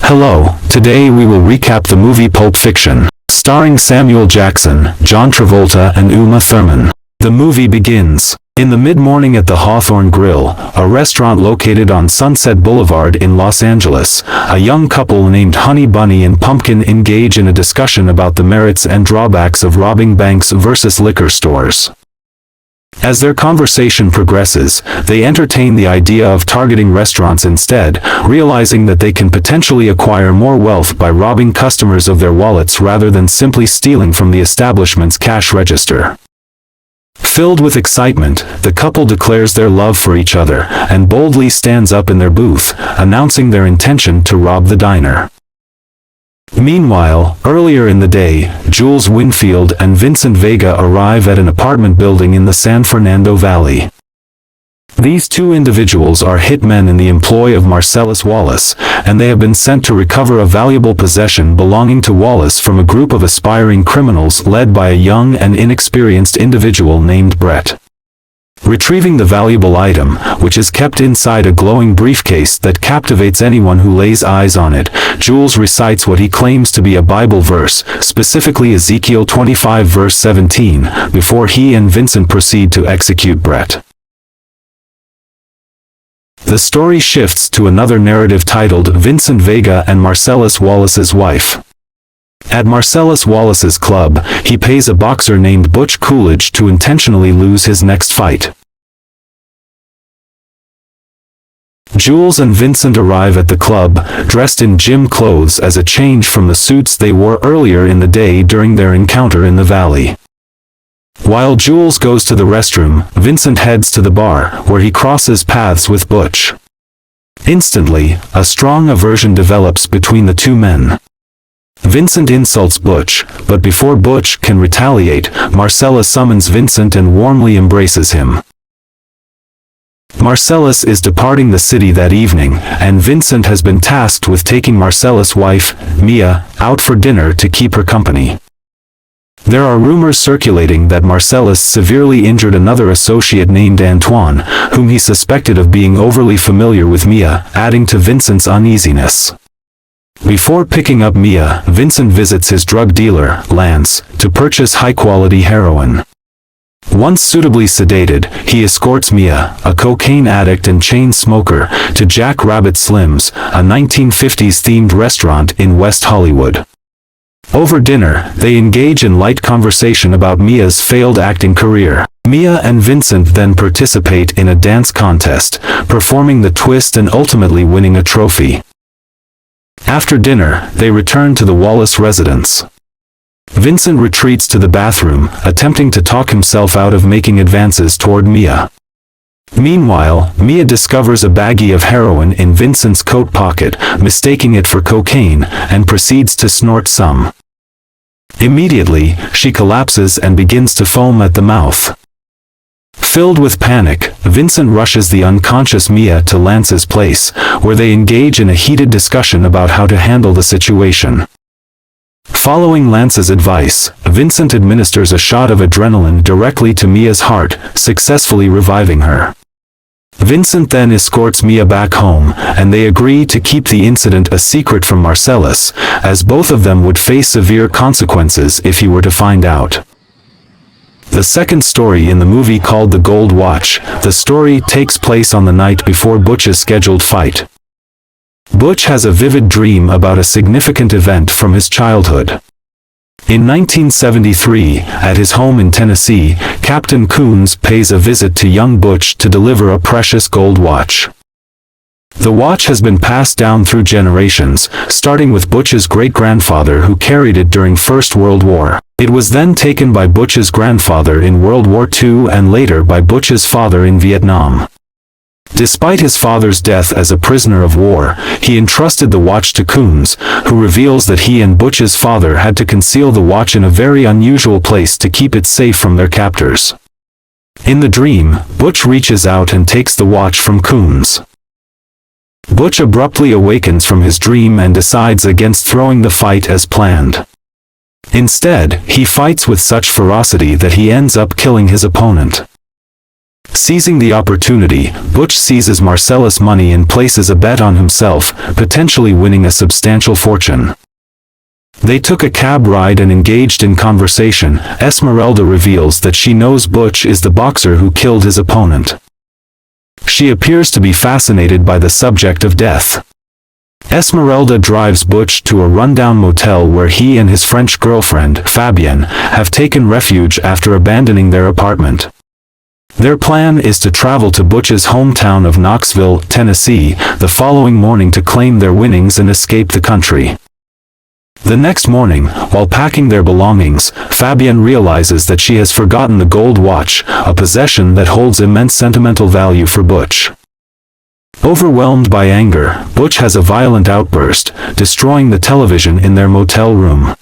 Hello, today we will recap the movie Pulp Fiction, starring Samuel Jackson, John Travolta and Uma Thurman. The movie begins in the mid-morning at the Hawthorne Grill, a restaurant located on Sunset Boulevard in Los Angeles. A young couple named Honey Bunny and Pumpkin engage in a discussion about the merits and drawbacks of robbing banks versus liquor stores. As their conversation progresses, they entertain the idea of targeting restaurants instead, realizing that they can potentially acquire more wealth by robbing customers of their wallets rather than simply stealing from the establishment's cash register. Filled with excitement, the couple declares their love for each other, and boldly stands up in their booth, announcing their intention to rob the diner. Meanwhile, earlier in the day, Jules Winnfield and Vincent Vega arrive at an apartment building in the San Fernando Valley. These two individuals are hitmen in the employ of Marsellus Wallace, and they have been sent to recover a valuable possession belonging to Wallace from a group of aspiring criminals led by a young and inexperienced individual named Brett. Retrieving the valuable item, which is kept inside a glowing briefcase that captivates anyone who lays eyes on it, Jules recites what he claims to be a Bible verse, specifically Ezekiel 25 verse 17, before he and Vincent proceed to execute Brett. The story shifts to another narrative titled Vincent Vega and Marsellus Wallace's Wife. At Marsellus Wallace's club, he pays a boxer named Butch Coolidge to intentionally lose his next fight. Jules and Vincent arrive at the club, dressed in gym clothes as a change from the suits they wore earlier in the day during their encounter in the valley. While Jules goes to the restroom, Vincent heads to the bar, where he crosses paths with Butch. Instantly, a strong aversion develops between the two men. Vincent insults Butch, but before Butch can retaliate, Marsellus summons Vincent and warmly embraces him. Marsellus is departing the city that evening, and Vincent has been tasked with taking Marsellus' wife, Mia, out for dinner to keep her company. There are rumors circulating that Marsellus severely injured another associate named Antoine, whom he suspected of being overly familiar with Mia, adding to Vincent's uneasiness. Before picking up Mia, Vincent visits his drug dealer, Lance, to purchase high-quality heroin. Once suitably sedated, he escorts Mia, a cocaine addict and chain smoker, to Jack Rabbit Slim's, a 1950s-themed restaurant in West Hollywood. Over dinner, they engage in light conversation about Mia's failed acting career. Mia and Vincent then participate in a dance contest, performing the twist and ultimately winning a trophy. After dinner, they return to the Wallace residence. Vincent retreats to the bathroom, attempting to talk himself out of making advances toward Mia. Meanwhile, Mia discovers a baggie of heroin in Vincent's coat pocket, mistaking it for cocaine, and proceeds to snort some. Immediately, she collapses and begins to foam at the mouth. Filled with panic, Vincent rushes the unconscious Mia to Lance's place, where they engage in a heated discussion about how to handle the situation. Following Lance's advice, Vincent administers a shot of adrenaline directly to Mia's heart, successfully reviving her. Vincent then escorts Mia back home, and they agree to keep the incident a secret from Marsellus, as both of them would face severe consequences if he were to find out. The second story in the movie, called The Gold Watch, the story takes place on the night before Butch's scheduled fight. Butch has a vivid dream about a significant event from his childhood. In 1973, at his home in Tennessee, Captain Coons pays a visit to young Butch to deliver a precious gold watch. The watch has been passed down through generations, starting with Butch's great-grandfather who carried it during First World War. It was then taken by Butch's grandfather in World War II and later by Butch's father in Vietnam. Despite his father's death as a prisoner of war, he entrusted the watch to Coons, who reveals that he and Butch's father had to conceal the watch in a very unusual place to keep it safe from their captors. In the dream, Butch reaches out and takes the watch from Coons. Butch abruptly awakens from his dream and decides against throwing the fight as planned. Instead, he fights with such ferocity that he ends up killing his opponent. Seizing the opportunity, Butch seizes Marsellus' money and places a bet on himself, potentially winning a substantial fortune. They took a cab ride and engaged in conversation. Esmeralda reveals that she knows Butch is the boxer who killed his opponent. She appears to be fascinated by the subject of death. Esmeralda drives Butch to a rundown motel where he and his French girlfriend, Fabienne, have taken refuge after abandoning their apartment. Their plan is to travel to Butch's hometown of Knoxville, Tennessee, the following morning to claim their winnings and escape the country. The next morning, while packing their belongings, Fabienne realizes that she has forgotten the gold watch, a possession that holds immense sentimental value for Butch. Overwhelmed by anger, Butch has a violent outburst, destroying the television in their motel room.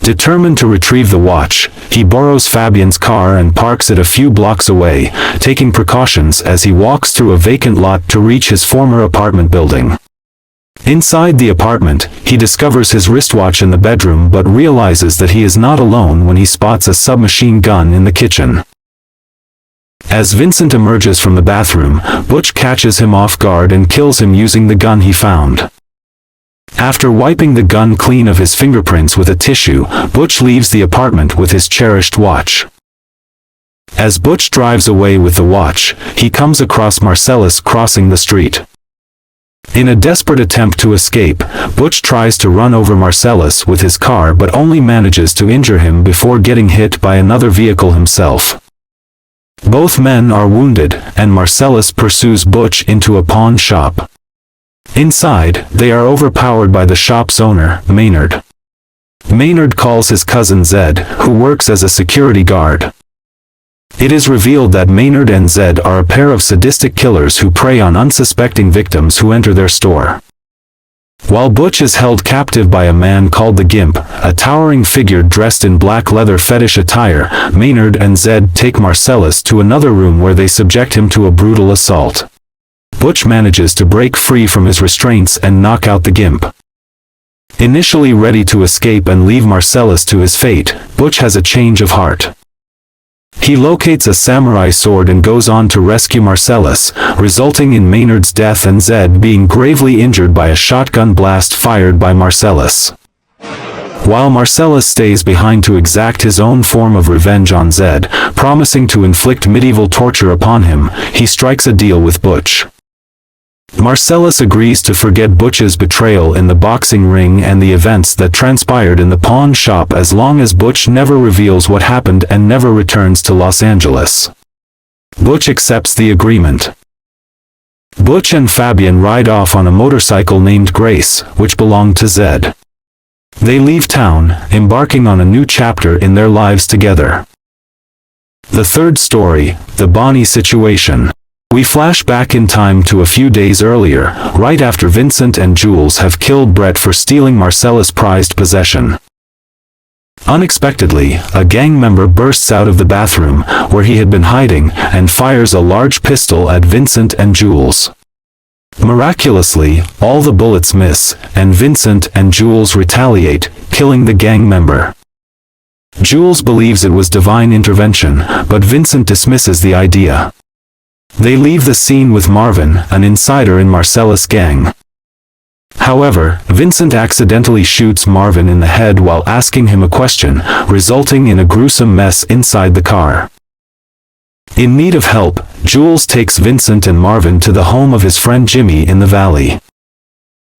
Determined to retrieve the watch, he borrows Fabienne's car and parks it a few blocks away, taking precautions as he walks through a vacant lot to reach his former apartment building. Inside the apartment, he discovers his wristwatch in the bedroom but realizes that he is not alone when he spots a submachine gun in the kitchen. As Vincent emerges from the bathroom, Butch catches him off guard and kills him using the gun he found. After wiping the gun clean of his fingerprints with a tissue, Butch leaves the apartment with his cherished watch. As Butch drives away with the watch, he comes across Marsellus crossing the street. In a desperate attempt to escape, Butch tries to run over Marsellus with his car but only manages to injure him before getting hit by another vehicle himself. Both men are wounded, and Marsellus pursues Butch into a pawn shop. Inside, they are overpowered by the shop's owner, Maynard. Maynard calls his cousin Zed, who works as a security guard. It is revealed that Maynard and Zed are a pair of sadistic killers who prey on unsuspecting victims who enter their store. While Butch is held captive by a man called the Gimp, a towering figure dressed in black leather fetish attire, Maynard and Zed take Marsellus to another room where they subject him to a brutal assault. Butch manages to break free from his restraints and knock out the Gimp. Initially ready to escape and leave Marsellus to his fate, Butch has a change of heart. He locates a samurai sword and goes on to rescue Marsellus, resulting in Maynard's death and Zed being gravely injured by a shotgun blast fired by Marsellus. While Marsellus stays behind to exact his own form of revenge on Zed, promising to inflict medieval torture upon him, he strikes a deal with Butch. Marsellus agrees to forget Butch's betrayal in the boxing ring and the events that transpired in the pawn shop as long as Butch never reveals what happened and never returns to Los Angeles. Butch accepts the agreement. Butch and Fabienne ride off on a motorcycle named Grace, which belonged to Zed. They leave town, embarking on a new chapter in their lives together. The third story, the Bonnie situation. We flash back in time to a few days earlier, right after Vincent and Jules have killed Brett for stealing Marsellus' prized possession. Unexpectedly, a gang member bursts out of the bathroom, where he had been hiding, and fires a large pistol at Vincent and Jules. Miraculously, all the bullets miss, and Vincent and Jules retaliate, killing the gang member. Jules believes it was divine intervention, but Vincent dismisses the idea. They leave the scene with Marvin, an insider in Marsellus' gang. However, Vincent accidentally shoots Marvin in the head while asking him a question, resulting in a gruesome mess inside the car. In need of help, Jules takes Vincent and Marvin to the home of his friend Jimmy in the valley.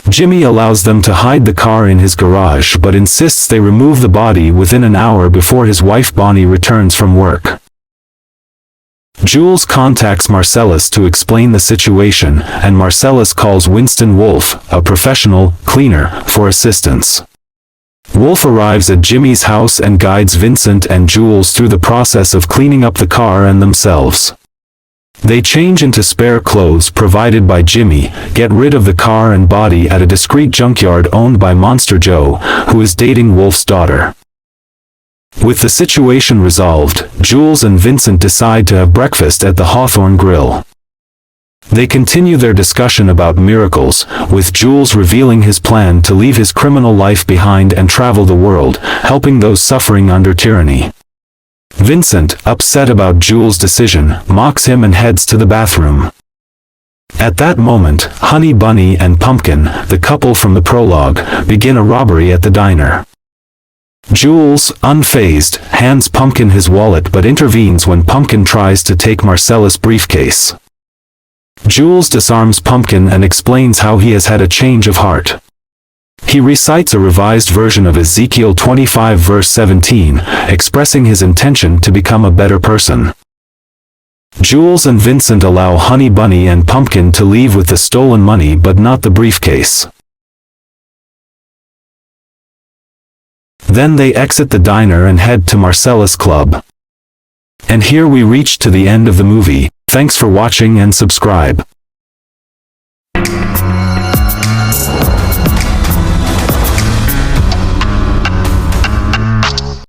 Jimmy allows them to hide the car in his garage but insists they remove the body within an hour before his wife Bonnie returns from work. Jules contacts Marsellus to explain the situation, and Marsellus calls Winston Wolfe, a professional cleaner, for assistance. Wolfe arrives at Jimmy's house and guides Vincent and Jules through the process of cleaning up the car and themselves. They change into spare clothes provided by Jimmy, get rid of the car and body at a discreet junkyard owned by Monster Joe, who is dating Wolfe's daughter. With the situation resolved, Jules and Vincent decide to have breakfast at the Hawthorne Grill. They continue their discussion about miracles, with Jules revealing his plan to leave his criminal life behind and travel the world, helping those suffering under tyranny. Vincent, upset about Jules' decision, mocks him and heads to the bathroom. At that moment, Honey Bunny and Pumpkin, the couple from the prologue, begin a robbery at the diner. Jules, unfazed, hands Pumpkin his wallet but intervenes when Pumpkin tries to take Marsellus' briefcase. Jules disarms Pumpkin and explains how he has had a change of heart. He recites a revised version of Ezekiel 25 verse 17, expressing his intention to become a better person. Jules and Vincent allow Honey Bunny and Pumpkin to leave with the stolen money but not the briefcase. Then they exit the diner and head to Marsellus' club. And here we reach to the end of the movie. Thanks for watching and subscribe.